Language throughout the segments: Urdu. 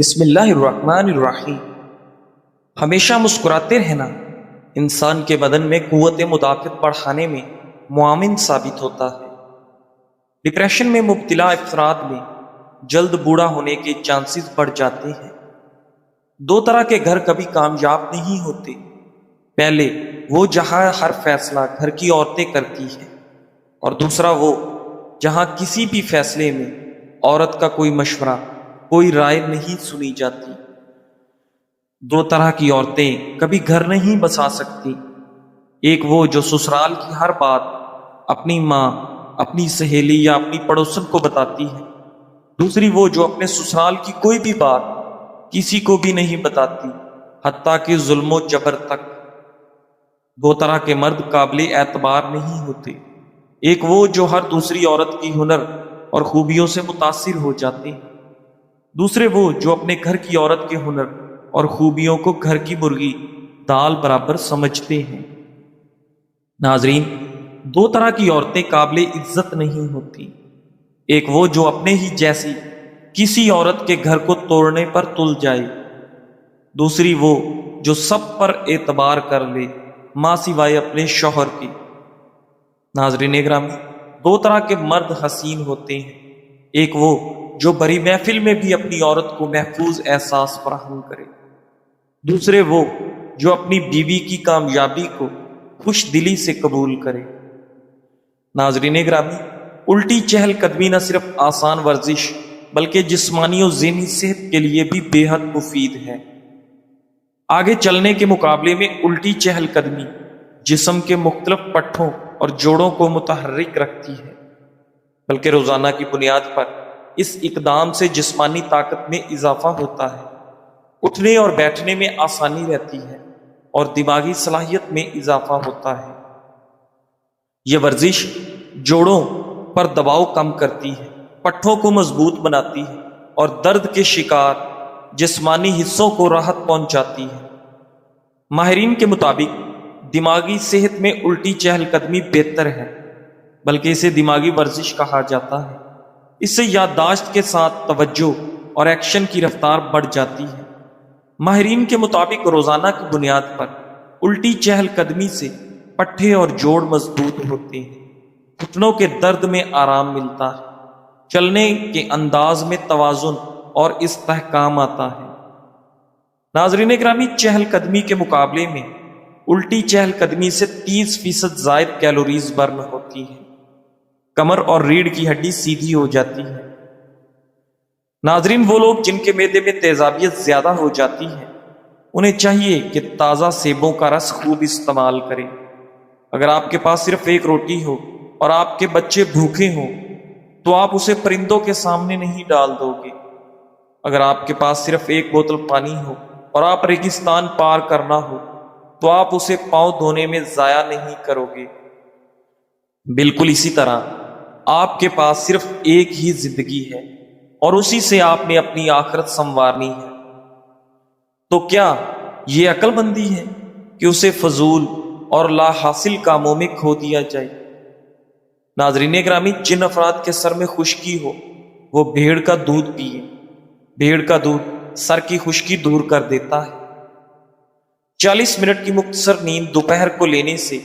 بسم اللہ الرحمن الرحیم۔ ہمیشہ مسکراتے رہنا انسان کے بدن میں قوت مدافعت بڑھانے میں معاون ثابت ہوتا ہے۔ ڈپریشن میں مبتلا افراد میں جلد بوڑھا ہونے کے چانسز بڑھ جاتے ہیں۔ دو طرح کے گھر کبھی کامیاب نہیں ہوتے۔ پہلے وہ جہاں ہر فیصلہ گھر کی عورتیں کرتی ہیں، اور دوسرا وہ جہاں کسی بھی فیصلے میں عورت کا کوئی مشورہ، کوئی رائے نہیں سنی جاتی۔ دو طرح کی عورتیں کبھی گھر نہیں بسا سکتی۔ ایک وہ جو سسرال کی ہر بات اپنی ماں، اپنی سہیلی یا اپنی پڑوسن کو بتاتی ہے۔ دوسری وہ جو اپنے سسرال کی کوئی بھی بات کسی کو بھی نہیں بتاتی، حتیٰ کہ ظلم و جبر تک۔ دو طرح کے مرد قابل اعتبار نہیں ہوتے۔ ایک وہ جو ہر دوسری عورت کی ہنر اور خوبیوں سے متاثر ہو جاتے ہیں۔ دوسرے وہ جو اپنے گھر کی عورت کے ہنر اور خوبیوں کو گھر کی مرغی دال برابر سمجھتے ہیں۔ ناظرین، دو طرح کی عورتیں قابل عزت نہیں ہوتی۔ ایک وہ جو اپنے ہی جیسی کسی عورت کے گھر کو توڑنے پر تل جائے۔ دوسری وہ جو سب پر اعتبار کر لے، ماں سوائے اپنے شوہر کے۔ ناظرین گرامی، دو طرح کے مرد حسین ہوتے ہیں۔ ایک وہ جو بڑی محفل میں بھی اپنی عورت کو محفوظ احساس فراہم کرے۔ دوسرے وہ جو اپنی بیوی کی کامیابی کو خوش دلی سے قبول کرے۔ ناظرین گرامی، الٹی چہل قدمی نہ صرف آسان ورزش بلکہ جسمانی و ذہنی صحت کے لیے بھی بے حد مفید ہے۔ آگے چلنے کے مقابلے میں الٹی چہل قدمی جسم کے مختلف پٹھوں اور جوڑوں کو متحرک رکھتی ہے، بلکہ روزانہ کی بنیاد پر اس اقدام سے جسمانی طاقت میں اضافہ ہوتا ہے، اٹھنے اور بیٹھنے میں آسانی رہتی ہے اور دماغی صلاحیت میں اضافہ ہوتا ہے۔ یہ ورزش جوڑوں پر دباؤ کم کرتی ہے، پٹھوں کو مضبوط بناتی ہے اور درد کے شکار جسمانی حصوں کو راحت پہنچاتی ہے۔ ماہرین کے مطابق دماغی صحت میں الٹی چہل قدمی بہتر ہے، بلکہ اسے دماغی ورزش کہا جاتا ہے۔ اس سے یادداشت کے ساتھ توجہ اور ایکشن کی رفتار بڑھ جاتی ہے۔ ماہرین کے مطابق روزانہ کی بنیاد پر الٹی چہل قدمی سے پٹھے اور جوڑ مضبوط ہوتے ہیں، گھٹنوں کے درد میں آرام ملتا ہے، چلنے کے انداز میں توازن اور استحکام آتا ہے۔ ناظرین گرامی، چہل قدمی کے مقابلے میں الٹی چہل قدمی سے 30% زائد کیلوریز برن ہوتی ہے۔ کمر اور ریڑھ کی ہڈی سیدھی ہو جاتی ہے۔ ناظرین، وہ لوگ جن کے معدے میں تیزابیت زیادہ ہو جاتی ہے، انہیں چاہیے کہ تازہ سیبوں کا رس خوب استعمال کریں۔ اگر آپ کے پاس صرف ایک روٹی ہو اور آپ کے بچے بھوکے ہوں تو آپ اسے پرندوں کے سامنے نہیں ڈال دو گے۔ اگر آپ کے پاس صرف ایک بوتل پانی ہو اور آپ ریگستان پار کرنا ہو تو آپ اسے پاؤں دھونے میں ضائع نہیں کرو گے۔ بالکل اسی طرح آپ کے پاس صرف ایک ہی زندگی ہے اور اسی سے آپ نے اپنی آخرت سنوارنی ہے۔ تو کیا یہ عقل مندی ہے کہ اسے فضول اور لا حاصل کاموں میں کھو دیا جائے؟ ناظرین گرامی، جن افراد کے سر میں خشکی ہو وہ بھیڑ کا دودھ پیے۔ بھیڑ کا دودھ سر کی خشکی دور کر دیتا ہے۔ 40 منٹ کی مختصر نیند دوپہر کو لینے سے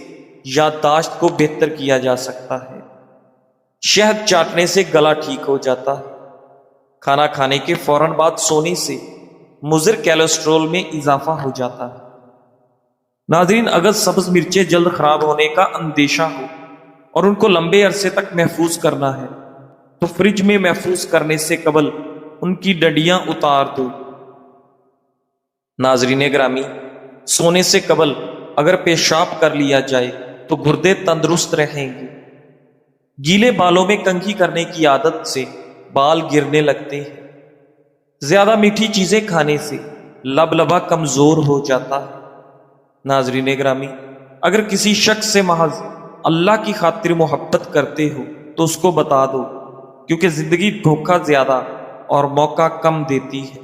یادداشت کو بہتر کیا جا سکتا ہے۔ شہد چاٹنے سے گلا ٹھیک ہو جاتا ہے۔ کھانا کھانے کے فوراً بعد سونے سے مضر کیلسٹرول میں اضافہ ہو جاتا ہے۔ ناظرین، اگر سبز مرچیں جلد خراب ہونے کا اندیشہ ہو اور ان کو لمبے عرصے تک محفوظ کرنا ہے تو فریج میں محفوظ کرنے سے قبل ان کی ڈنڈیاں اتار دو۔ ناظرین گرامی، سونے سے قبل اگر پیشاب کر لیا جائے تو گردے تندرست رہیں گے۔ گیلے بالوں میں کنگھی کرنے کی عادت سے بال گرنے لگتے ہیں۔ زیادہ میٹھی چیزیں کھانے سے لبلبا کمزور ہو جاتا ہے۔ ناظرین گرامی، اگر کسی شخص سے محض اللہ کی خاطر محبت کرتے ہو تو اس کو بتا دو، کیونکہ زندگی دھوکہ زیادہ اور موقع کم دیتی ہے۔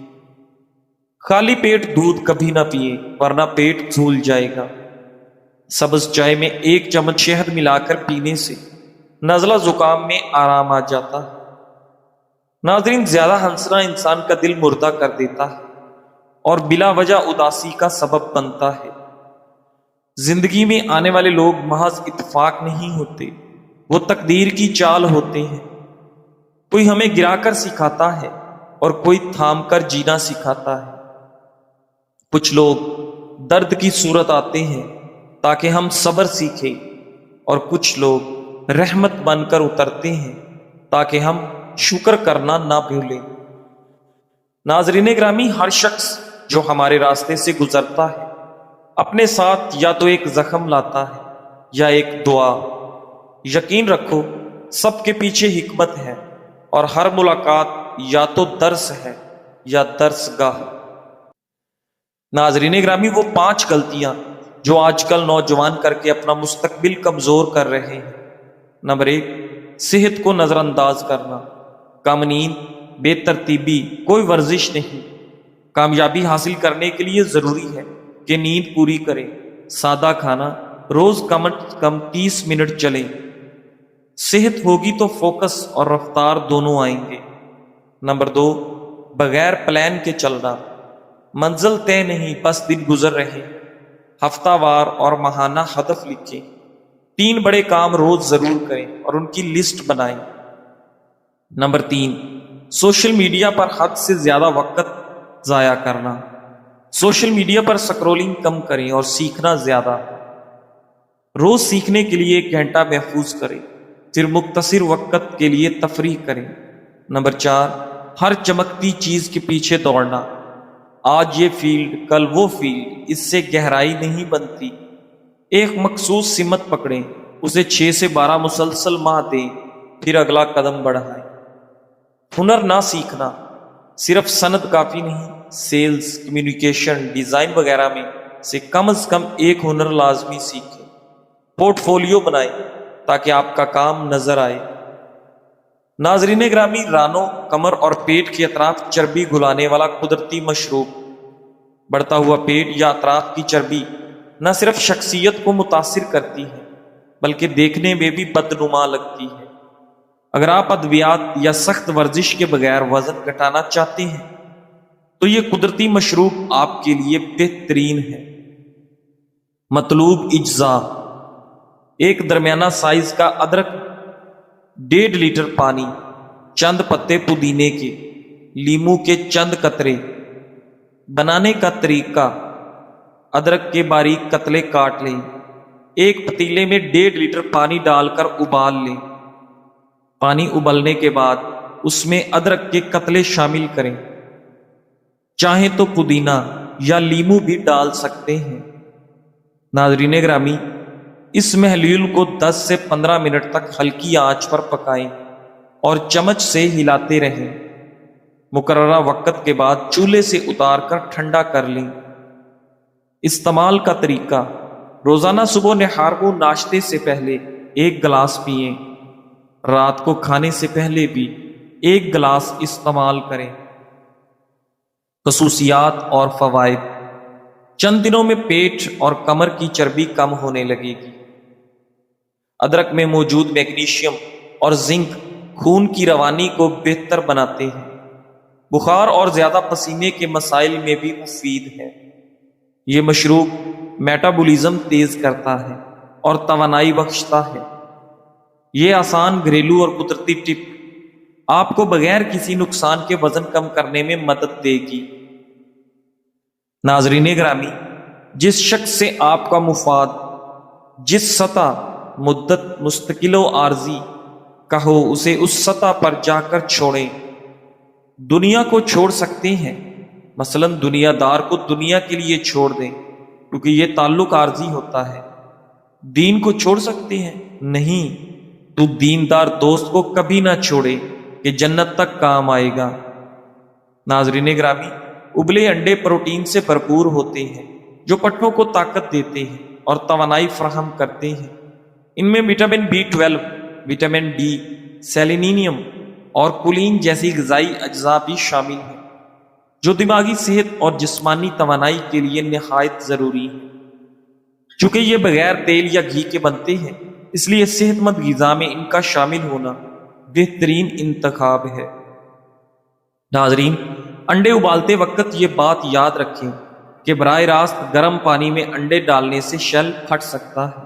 خالی پیٹ دودھ کبھی نہ پیئے ورنہ پیٹ پھول جائے گا۔ سبز چائے میں 1 چمچ شہد ملا کر پینے سے نزلہ زکام میں آرام آ جاتا ہے۔ ناظرین، زیادہ ہنسنا انسان کا دل مردہ کر دیتا ہے اور بلا وجہ اداسی کا سبب بنتا ہے۔ زندگی میں آنے والے لوگ محض اتفاق نہیں ہوتے، وہ تقدیر کی چال ہوتے ہیں۔ کوئی ہمیں گرا کر سکھاتا ہے اور کوئی تھام کر جینا سکھاتا ہے۔ کچھ لوگ درد کی صورت آتے ہیں تاکہ ہم صبر سیکھیں، اور کچھ لوگ رحمت بن کر اترتے ہیں تاکہ ہم شکر کرنا نہ بھولیں۔ ناظرین گرامی، ہر شخص جو ہمارے راستے سے گزرتا ہے اپنے ساتھ یا تو ایک زخم لاتا ہے یا ایک دعا۔ یقین رکھو، سب کے پیچھے حکمت ہے، اور ہر ملاقات یا تو درس ہے یا درس گاہ۔ ناظرین گرامی، وہ 5 غلطیاں جو آج کل نوجوان کر کے اپنا مستقبل کمزور کر رہے ہیں۔ نمبر 1، صحت کو نظر انداز کرنا۔ کم نیند، بے ترتیبی، کوئی ورزش نہیں۔ کامیابی حاصل کرنے کے لیے ضروری ہے کہ نیند پوری کریں، سادہ کھانا، روز کم از کم 30 منٹ چلیں۔ صحت ہوگی تو فوکس اور رفتار دونوں آئیں گے۔ نمبر 2، بغیر پلان کے چلنا۔ منزل طے نہیں، بس دن گزر رہے۔ ہفتہ وار اور ماہانہ ہدف لکھیں۔ 3 بڑے کام روز ضرور کریں اور ان کی لسٹ بنائیں۔ نمبر 3، سوشل میڈیا پر حد سے زیادہ وقت ضائع کرنا۔ سوشل میڈیا پر سکرولنگ کم کریں اور سیکھنا زیادہ۔ روز سیکھنے کے لیے 1 گھنٹہ محفوظ کریں، پھر مختصر وقت کے لیے تفریح کریں۔ نمبر 4، ہر چمکتی چیز کے پیچھے دوڑنا۔ آج یہ فیلڈ، کل وہ فیلڈ، اس سے گہرائی نہیں بنتی۔ ایک مخصوص سمت پکڑیں، اسے 6 سے 12 مسلسل ماہ دیں، پھر اگلا قدم بڑھائیں۔ ہنر نہ سیکھنا، صرف سند کافی نہیں۔ سیلز، کمیونیکیشن، ڈیزائن وغیرہ میں سے کم از کم 1 ہنر لازمی سیکھیں۔ پورٹ فولیو بنائیں تاکہ آپ کا کام نظر آئے۔ ناظرین گرامی، رانوں، کمر اور پیٹ کے اطراف چربی گھلانے والا قدرتی مشروب۔ بڑھتا ہوا پیٹ یا اطراف کی چربی نہ صرف شخصیت کو متاثر کرتی ہے بلکہ دیکھنے میں بھی بدنما لگتی ہے۔ اگر آپ ادویات یا سخت ورزش کے بغیر وزن گھٹانا چاہتے ہیں تو یہ قدرتی مشروب آپ کے لیے بہترین ہے۔ مطلوب اجزاء: 1 درمیانہ سائز کا ادرک، 1.5 لیٹر پانی، چند پتے پودینے کے، لیموں کے چند قطرے۔ بنانے کا طریقہ: ادرک کے باریک قطرے کاٹ لیں، ایک پتیلے میں 1.5 لیٹر پانی ڈال کر ابال لیں۔ پانی ابلنے کے بعد اس میں ادرک کے قطرے شامل کریں، چاہیں تو پودینہ یا لیموں بھی ڈال سکتے ہیں۔ ناظرین گرامی، اس محلول کو 10 سے 15 منٹ تک ہلکی آنچ پر پکائیں اور چمچ سے ہلاتے رہیں۔ مقررہ وقت کے بعد چولہے سے اتار کر ٹھنڈا کر لیں۔ استعمال کا طریقہ: روزانہ صبح نہار کو ناشتے سے پہلے 1 گلاس پئیں، رات کو کھانے سے پہلے بھی 1 گلاس استعمال کریں۔ خصوصیات اور فوائد: چند دنوں میں پیٹ اور کمر کی چربی کم ہونے لگے گی۔ ادرک میں موجود میگنیشیم اور زنک خون کی روانی کو بہتر بناتے ہیں۔ بخار اور زیادہ پسینے کے مسائل میں بھی مفید ہے۔ یہ مشروب میٹابولزم تیز کرتا ہے اور توانائی بخشتا ہے۔ یہ آسان، گھریلو اور قدرتی ٹپ آپ کو بغیر کسی نقصان کے وزن کم کرنے میں مدد دے گی۔ ناظرین گرامی، جس شخص سے آپ کا مفاد جس سطح، مدت، مستقل و عارضی کا ہو، اسے اس سطح پر جا کر چھوڑیں۔ دنیا کو چھوڑ سکتے ہیں، مثلا دنیا دار کو دنیا کے لیے چھوڑ دیں کیونکہ یہ تعلق عارضی ہوتا ہے۔ دین کو چھوڑ سکتے ہیں؟ نہیں، تو دیندار دوست کو کبھی نہ چھوڑے کہ جنت تک کام آئے گا۔ ناظرین گرامی، ابلے انڈے پروٹین سے بھرپور ہوتے ہیں جو پٹھوں کو طاقت دیتے ہیں اور توانائی فراہم کرتے ہیں۔ ان میں vitamin B12، vitamin D, selenium اور کولین جیسی غذائی اجزاء بھی شامل ہیں جو دماغی صحت اور جسمانی توانائی کے لیے نہایت ضروری ہے۔ چونکہ یہ بغیر تیل یا گھی کے بنتے ہیں، اس لیے صحت مند غذا میں ان کا شامل ہونا بہترین انتخاب ہے۔ ناظرین، انڈے ابالتے وقت یہ بات یاد رکھیں کہ براہ راست گرم پانی میں انڈے ڈالنے سے شیل پھٹ سکتا ہے،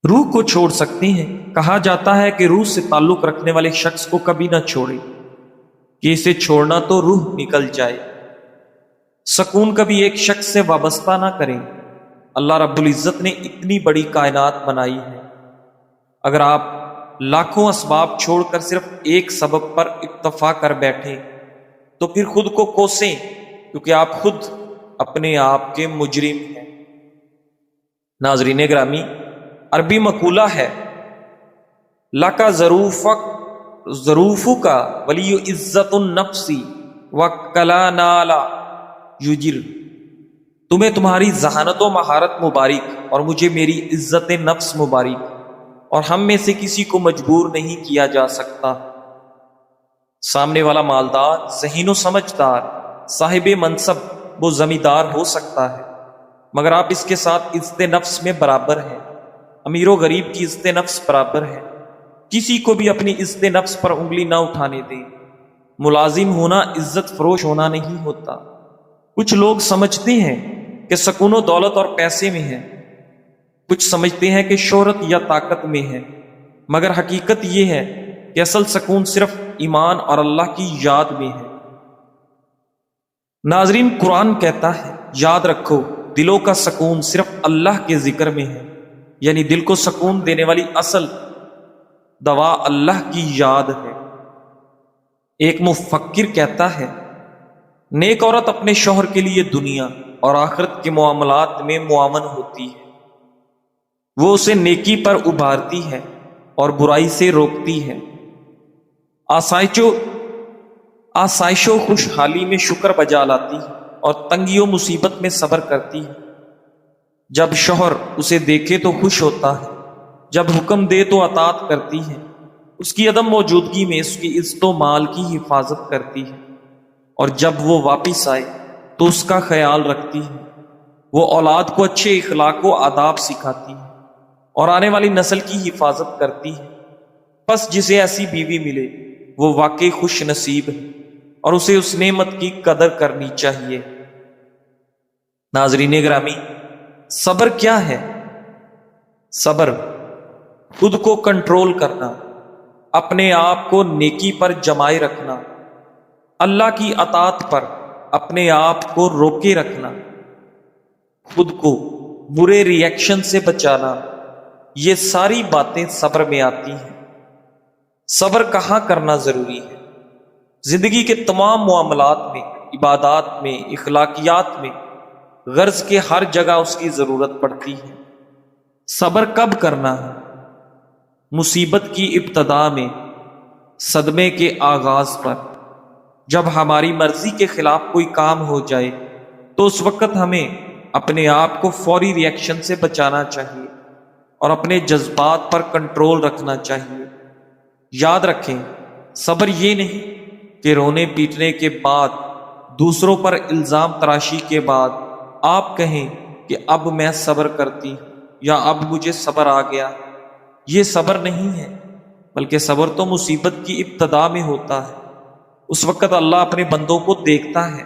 روح کو چھوڑ سکتے ہیں۔ کہا جاتا ہے کہ روح سے تعلق رکھنے والے شخص کو کبھی نہ چھوڑے کہ اسے چھوڑنا تو روح نکل جائے۔ سکون کبھی ایک شخص سے وابستہ نہ کریں۔ اللہ رب العزت نے اتنی بڑی کائنات بنائی ہے، اگر آپ لاکھوں اسباب چھوڑ کر صرف ایک سبب پر اکتفا کر بیٹھیں تو پھر خود کو کوسیں، کیونکہ آپ خود اپنے آپ کے مجرم ہیں۔ ناظرین گرامی، عربی مقولہ ہے لَکَ ظروفک ولی عزت النفسی وَکَلَا نَالَ یجر، تمہیں تمہاری ذہانت و مہارت مبارک اور مجھے میری عزت نفس مبارک، اور ہم میں سے کسی کو مجبور نہیں کیا جا سکتا۔ سامنے والا مالدار، ذہین و سمجھدار، صاحب منصب و زمیندار ہو سکتا ہے، مگر آپ اس کے ساتھ عزت نفس میں برابر ہیں۔ امیر و غریب کی عزت نفس برابر ہے۔ کسی کو بھی اپنی عزت نفس پر انگلی نہ اٹھانے دیں۔ ملازم ہونا عزت فروش ہونا نہیں ہوتا۔ کچھ لوگ سمجھتے ہیں کہ سکون و دولت اور پیسے میں ہے، کچھ سمجھتے ہیں کہ شہرت یا طاقت میں ہے، مگر حقیقت یہ ہے کہ اصل سکون صرف ایمان اور اللہ کی یاد میں ہے۔ ناظرین، قرآن کہتا ہے یاد رکھو دلوں کا سکون صرف اللہ کے ذکر میں ہے، یعنی دل کو سکون دینے والی اصل دوا اللہ کی یاد ہے۔ ایک مفکر کہتا ہے نیک عورت اپنے شوہر کے لیے دنیا اور آخرت کے معاملات میں معاون ہوتی ہے، وہ اسے نیکی پر ابھارتی ہے اور برائی سے روکتی ہے، آسائش و خوشحالی میں شکر بجا لاتی ہے اور تنگی و مصیبت میں صبر کرتی ہے۔ جب شوہر اسے دیکھے تو خوش ہوتا ہے، جب حکم دے تو اطاعت کرتی ہے، اس کی عدم موجودگی میں اس کی عزت و مال کی حفاظت کرتی ہے، اور جب وہ واپس آئے تو اس کا خیال رکھتی ہے۔ وہ اولاد کو اچھے اخلاق و آداب سکھاتی ہے اور آنے والی نسل کی حفاظت کرتی ہے۔ بس جسے ایسی بیوی ملے وہ واقعی خوش نصیب ہے اور اسے اس نعمت کی قدر کرنی چاہیے۔ ناظرین گرامی، صبر کیا ہے؟ صبر خود کو کنٹرول کرنا، اپنے آپ کو نیکی پر جمائے رکھنا، اللہ کی اطاعت پر اپنے آپ کو روکے رکھنا، خود کو برے ری ایکشن سے بچانا، یہ ساری باتیں صبر میں آتی ہیں۔ صبر کہاں کرنا ضروری ہے؟ زندگی کے تمام معاملات میں، عبادات میں، اخلاقیات میں، غرض کے ہر جگہ اس کی ضرورت پڑتی ہے۔ صبر کب کرنا ہے؟ مصیبت کی ابتدا میں، صدمے کے آغاز پر، جب ہماری مرضی کے خلاف کوئی کام ہو جائے تو اس وقت ہمیں اپنے آپ کو فوری ری ایکشن سے بچانا چاہیے اور اپنے جذبات پر کنٹرول رکھنا چاہیے۔ یاد رکھیں، صبر یہ نہیں کہ رونے پیٹنے کے بعد، دوسروں پر الزام تراشی کے بعد آپ کہیں کہ اب میں صبر کرتی ہوں یا اب مجھے صبر آ گیا۔ یہ صبر نہیں ہے، بلکہ صبر تو مصیبت کی ابتدا میں ہوتا ہے۔ اس وقت اللہ اپنے بندوں کو دیکھتا ہے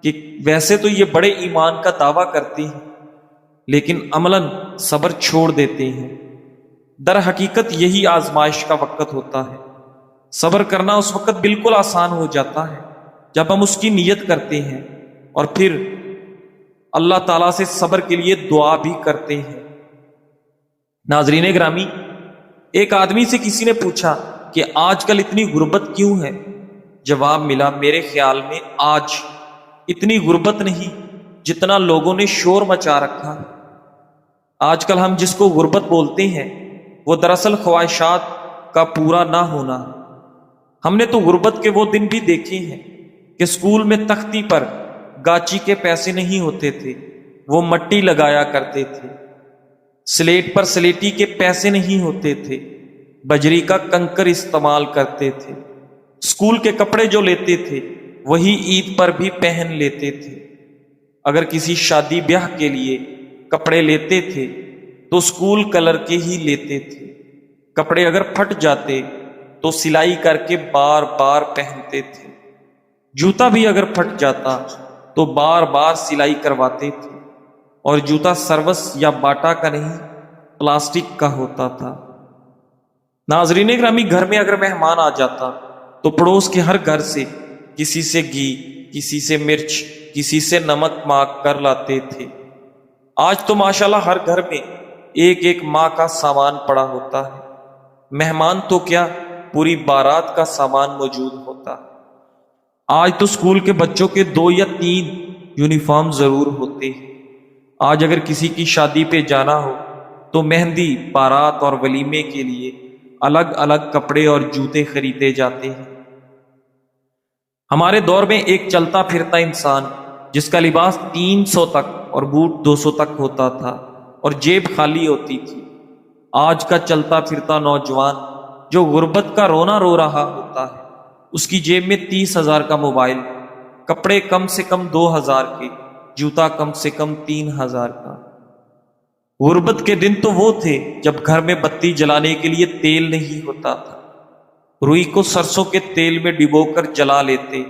کہ ویسے تو یہ بڑے ایمان کا دعویٰ کرتے ہیں لیکن عملاً صبر چھوڑ دیتے ہیں۔ در حقیقت یہی آزمائش کا وقت ہوتا ہے۔ صبر کرنا اس وقت بالکل آسان ہو جاتا ہے جب ہم اس کی نیت کرتے ہیں اور پھر اللہ تعالیٰ سے صبر کے لیے دعا بھی کرتے ہیں۔ ناظرین گرامی، ایک آدمی سے کسی نے پوچھا کہ آج کل اتنی غربت کیوں ہے؟ جواب ملا، میرے خیال میں آج اتنی غربت نہیں جتنا لوگوں نے شور مچا رکھا۔ آج کل ہم جس کو غربت بولتے ہیں وہ دراصل خواہشات کا پورا نہ ہونا۔ ہم نے تو غربت کے وہ دن بھی دیکھے ہیں کہ اسکول میں تختی پر گاچی کے پیسے نہیں ہوتے تھے، وہ مٹی لگایا کرتے تھے۔ سلیٹ پر سلیٹی کے پیسے نہیں ہوتے تھے، بجری کا کنکر استعمال کرتے تھے۔ اسکول کے کپڑے جو لیتے تھے وہی عید پر بھی پہن لیتے تھے۔ اگر کسی شادی بیاہ کے لیے کپڑے لیتے تھے تو اسکول کلر کے ہی لیتے تھے۔ کپڑے اگر پھٹ جاتے تو سلائی کر کے بار بار پہنتے تھے، جوتا بھی اگر پھٹ جاتا تو بار بار سلائی کرواتے تھے، اور جوتا سروس یا باٹا کا نہیں، پلاسٹک کا ہوتا تھا۔ ناظرین گرامی، گھر میں اگر مہمان آ جاتا تو پڑوس کے ہر گھر سے کسی سے گھی، کسی سے مرچ، کسی سے نمک مانگ کر لاتے تھے۔ آج تو ماشاءاللہ ہر گھر میں ایک ایک ماہ کا سامان پڑا ہوتا ہے، مہمان تو کیا، پوری بارات کا سامان موجود ہوتا ہے۔ آج تو اسکول کے بچوں کے 2 یا 3 یونیفارم ضرور ہوتے ہیں۔ آج اگر کسی کی شادی پہ جانا ہو تو مہندی، بارات اور ولیمے کے لیے الگ الگ کپڑے اور جوتے خریدے جاتے ہیں۔ ہمارے دور میں ایک چلتا پھرتا انسان جس کا لباس 300 تک اور بوٹ 200 تک ہوتا تھا اور جیب خالی ہوتی تھی۔ آج کا چلتا پھرتا نوجوان جو غربت کا رونا رو رہا ہوتا ہے، اس کی جیب میں 30,000 کا موبائل، کپڑے کم سے کم 2,000 کے، جوتا کم سے کم 3,000 کا۔ غربت کے دن تو وہ تھے جب گھر میں بتی جلانے کے لیے تیل نہیں ہوتا تھا، روئی کو سرسوں کے تیل میں ڈبو کر جلا لیتے۔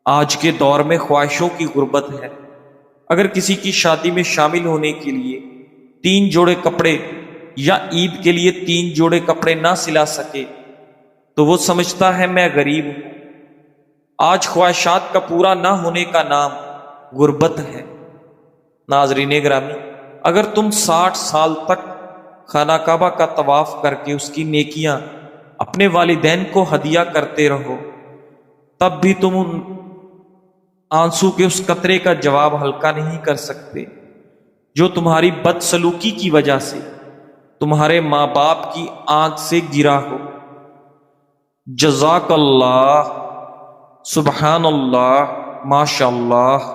آج کے دور میں خواہشوں کی غربت ہے۔ اگر کسی کی شادی میں شامل ہونے کے لیے 3 جوڑے کپڑے یا عید کے لیے 3 جوڑے کپڑے نہ سلا سکے تو وہ سمجھتا ہے میں غریب ہوں۔ آج خواہشات کا پورا نہ ہونے کا نام غربت ہے۔ ناظرین گرامی، اگر تم 60 سال تک خانہ کعبہ کا طواف کر کے اس کی نیکیاں اپنے والدین کو ہدیہ کرتے رہو، تب بھی تم ان آنسو کے اس قطرے کا جواب ہلکا نہیں کر سکتے جو تمہاری بدسلوکی کی وجہ سے تمہارے ماں باپ کی آنکھ سے گرا ہو۔ جزاک اللہ، سبحان اللہ، ماشاء اللہ۔